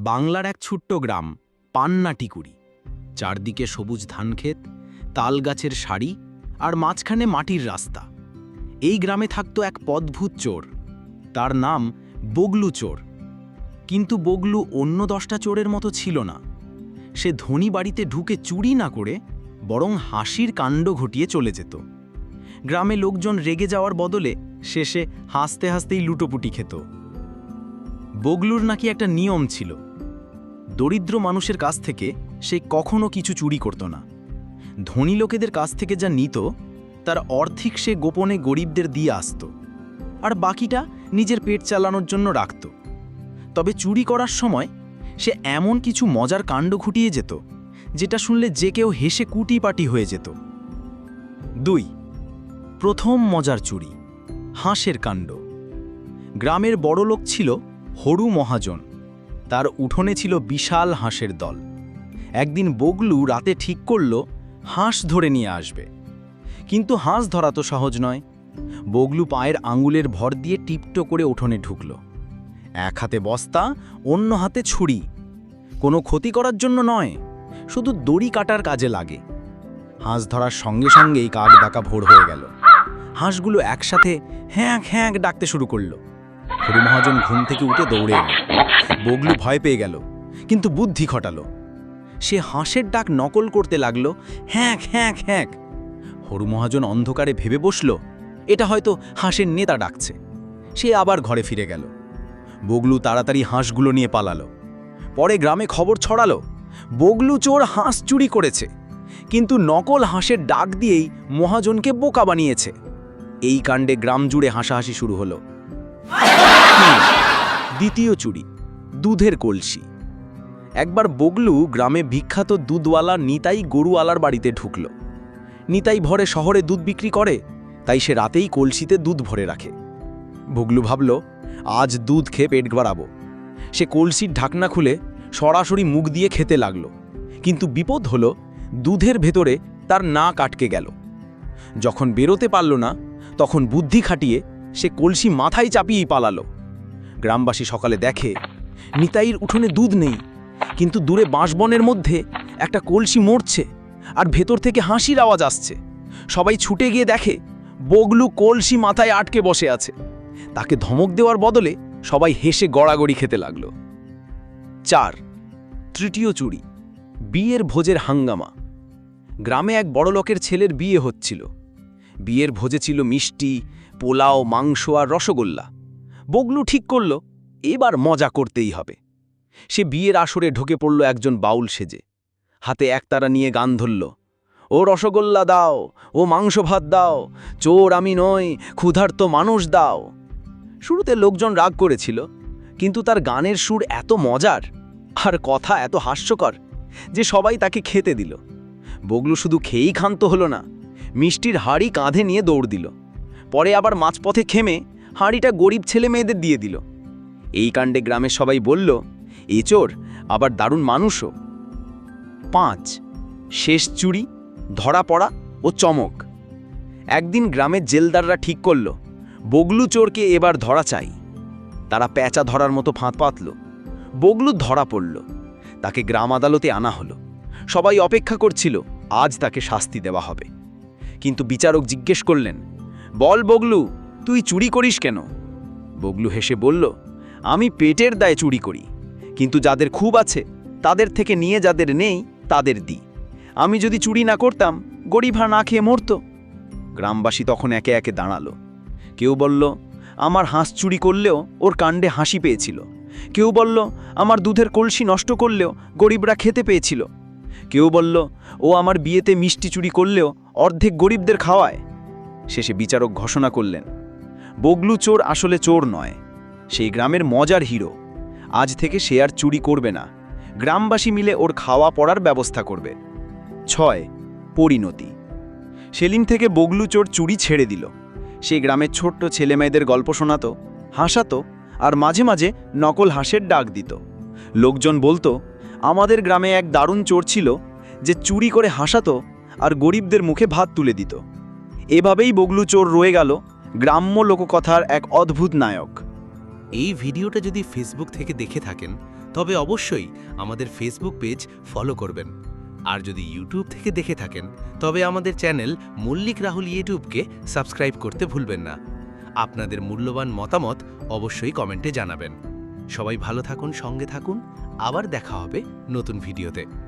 বাংলার এক ছোট্ট গ্রাম পান্নাটিকুড়ি। চারদিকে সবুজ ধানক্ষেত, তালগাছের সারি আর মাঝখানে মাটির রাস্তা। এই গ্রামে থাকত এক অদ্ভুত চোর। তার নাম বগলু চোর। কিন্তু বগলু অন্য 10টা চোরের মতো ছিল না। সে ধনী বাড়িতে ঢুকে চুরি না করে বরং হাসির কাণ্ড ঘটিয়ে চলে যেত। গ্রামে লোকজন রেগে যাওয়ার বদলে শেষে হাসতে হাসতেই লুটোপুটি খেত। বগলুর নাকি একটা নিয়ম ছিল, দরিদ্র মানুষের কাছ থেকে সে কখনো কিছু চুরি করত না। ধনী লোকেদের কাছ থেকে যা নিত তার অর্ধেক সে গোপনে গরিবদের দিয়ে আসত, আর বাকিটা নিজের পেট চালানোর জন্য রাখত। তবে চুরি করার সময় সে এমন কিছু মজার কাণ্ড ঘটিয়ে যেত যেটা শুনলে যে কেউ হেসে কুটিপাটি হয়ে যেত। 2. প্রথম মজার চুরি, হাঁসের কাণ্ড। গ্রামের বড় লোক ছিল হরু মহাজন। তার উঠোনে ছিল বিশাল হাঁসের দল। একদিন বগলু রাতে ঠিক করল হাঁস ধরে নিয়ে আসবে। কিন্তু হাঁস ধরা তো সহজ নয়। বগলু পায়ের আঙুলের ভর দিয়ে টিপটো করে উঠোনে ঢুকল। এক হাতে বস্তা, অন্য হাতে ছুরি। কোনো ক্ষতি করার জন্য নয়, শুধু দড়ি কাটার কাজে লাগে। হাঁস ধরার সঙ্গে সঙ্গেই কাক ডাকা ভোর হয়ে গেল। হাঁসগুলো একসাথে হ্যাঁক হ্যাঁক ডাকতে শুরু করল। হরু মহাজন ঘুম থেকে উঠে দৌড়ে এল। বগলু ভয় পেয়ে গেল, কিন্তু বুদ্ধি খটালো। সে হাঁসের ডাক নকল করতে লাগলো, হ্যাঁক হ্যাঁক হ্যাঁক। হরু মহাজন অন্ধকারে ভেবে বসল এটা হয়তো হাঁসের নেতা ডাকছে। সে আবার ঘরে ফিরে গেল। বগলু তাড়াতাড়ি হাঁসগুলো নিয়ে পালালো। পরে গ্রামে খবর ছড়ালো বগলু চোর হাঁস চুরি করেছে, কিন্তু নকল হাঁসের ডাক দিয়েই মহাজনকে বোকা বানিয়েছে। এই কাণ্ডে গ্রাম জুড়ে হাসাহাসি শুরু হলো। দ্বিতীয় চুরি, দুধের কলসি। একবার বগলু গ্রামে বিখ্যাত দুধওয়ালা নিতাই গরুওয়ালার বাড়িতে ঢুকল। নিতাই ভরে শহরে দুধ বিক্রি করে, তাই সে রাতেই কলসিতে দুধ ভরে রাখে। বগলু ভাবল আজ দুধ খেয়ে পেট বাড়াবো। সে কলসির ঢাকনা খুলে সরাসরি মুখ দিয়ে খেতে লাগল। কিন্তু বিপদ হলো, দুধের ভেতরে তার নাক আটকে গেল। যখন বেরোতে পারল না, তখন বুদ্ধি খাটিয়ে সে কলসি মাথায় চাপিয়েই পালালো। গ্রামবাসী সকালে দেখে নিতাইয়ের উঠোনে দুধ নেই, কিন্তু দূরে বাঁশবনের মধ্যে একটা কলসি মরছে আর ভেতর থেকে হাসির আওয়াজ আসছে। সবাই ছুটে গিয়ে দেখে বগলু কলসি মাথায় আটকে বসে আছে। তাকে ধমক দেওয়ার বদলে সবাই হেসে গড়াগড়ি খেতে লাগল। 4. তৃতীয় চুরি, বিয়ের ভোজের হাঙ্গামা। গ্রামে এক বড় লোকের ছেলের বিয়ে হচ্ছিল। বিয়ের ভোজে ছিল মিষ্টি, পোলাও, মাংস আর রসগোল্লা। বগলু ঠিক করল এবার মজা করতেই হবে। সে বিয়ের আসরে ঢুকে পড়ল একজন বাউল সেজে। হাতে একতারা নিয়ে গান ধরল, ও রসগোল্লা দাও, ও মাংস ভাত দাও, চোর আমি নই, ক্ষুধার্ত মানুষ দাও। শুরুতে লোকজন রাগ করেছিল, কিন্তু তার গানের সুর এত মজার আর কথা এত হাস্যকর যে সবাই তাকে খেতে দিল। বগলু শুধু খেয়েই ক্ষান্ত হলো না, মিষ্টির হাঁড়ি কাঁধে নিয়ে দৌড় দিল। পরে আবার মাঝপথে থেমে হাঁড়িটা গরিব ছেলে মেয়েদের দিয়ে দিল। এই কাণ্ডে গ্রামের সবাই বলল এ চোর আবার দারুণ মানুষও। 5. শেষ চুরি, ধরা পড়া ও চমক। একদিন গ্রামের জেলদাররা ঠিক করল বগলু চোরকে এবার ধরা চাই। তারা প্যাঁচা ধরার মতো ফাঁদ পাতল। বগলু ধরা পড়ল। তাকে গ্রাম আদালতে আনা হলো। সবাই অপেক্ষা করছিল আজ তাকে শাস্তি দেওয়া হবে। কিন্তু বিচারক জিজ্ঞেস করলেন, বল বগলু, তুই চুরি করিস কেন? বগলু হেসে বলল, আমি পেটের দায়ে চুরি করি, কিন্তু যাদের খুব আছে তাদের থেকে নিয়ে যাদের নেই তাদের দিই। আমি যদি চুরি না করতাম গরিবরা না খেয়ে মরত। গ্রামবাসী তখন একে একে দাঁড়ালো। কেউ বলল আমার হাঁস চুরি করলেও ওর কাণ্ডে হাসি পেয়েছিল। কেউ বলল আমার দুধের কলসি নষ্ট করলেও গরিবরা খেতে পেয়েছিল। কেউ বলল ও আমার বিয়েতে মিষ্টি চুরি করলেও অর্ধেক গরিবদের খাওয়ায়। শেষে বিচারক ঘোষণা করলেন বগলু চোর আসলে চোর নয়, সেই গ্রামের মজার হিরো। আজ থেকে সে আর চুরি করবে না, গ্রামবাসী মিলে ওর খাওয়া পড়ার ব্যবস্থা করবে। 6. পরিণতি। সেদিন থেকে বগলু চোর চুরি ছেড়ে দিল। সে গ্রামের ছোট্ট ছেলেমেয়েদের গল্প শোনাতো, হাসাতো আর মাঝে মাঝে নকল হাঁসের ডাক দিত। লোকজন বলতো আমাদের গ্রামে এক দারুণ চোর ছিল যে চুরি করে হাসাতো আর গরিবদের মুখে ভাত তুলে দিত। এভাবেই বগলু চোর রয়ে গেল গ্রাম্য লোককথার এক অদ্ভুত নায়ক। এই ভিডিওটা যদি ফেসবুক থেকে দেখে থাকেন তবে অবশ্যই আমাদের ফেসবুক পেজ ফলো করবেন। আর যদি ইউটিউব থেকে দেখে থাকেন তবে আমাদের চ্যানেল মল্লিক রাহুল ইউটিউবকে সাবস্ক্রাইব করতে ভুলবেন না। আপনাদের মূল্যবান মতামত অবশ্যই কমেন্টে জানাবেন। সবাই ভালো থাকুন, সঙ্গে থাকুন, আবার দেখা হবে নতুন ভিডিওতে।